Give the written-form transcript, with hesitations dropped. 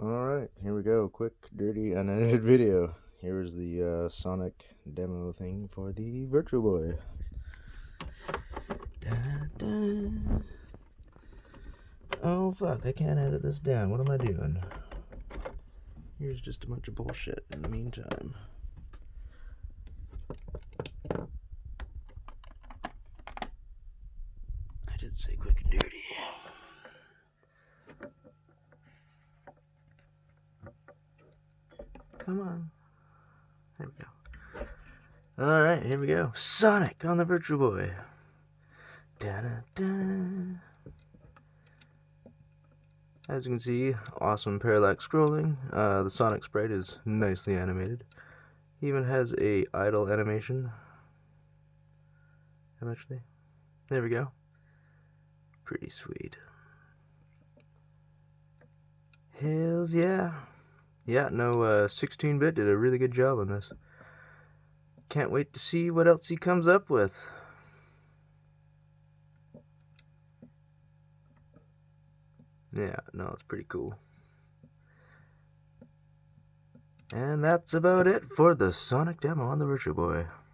Alright, here we go. Quick, dirty, unedited video. Here's the Sonic demo thing for the Virtual Boy. Da-da-da. Oh fuck, I can't edit this down. What am I doing? Here's just a bunch of bullshit in the meantime. I did say quick and dirty. Come on. There we go. Alright, here we go. Sonic on the Virtual Boy. Da-da-da. As you can see, awesome parallax scrolling. The Sonic sprite is nicely animated. Even has a idle animation. Eventually. There we go. Pretty sweet. Hells yeah. Yeah, no, 16-bit did a really good job on this. Can't wait to see what else he comes up with. Yeah, no, it's pretty cool. And that's about it for the Sonic demo on the Virtual Boy.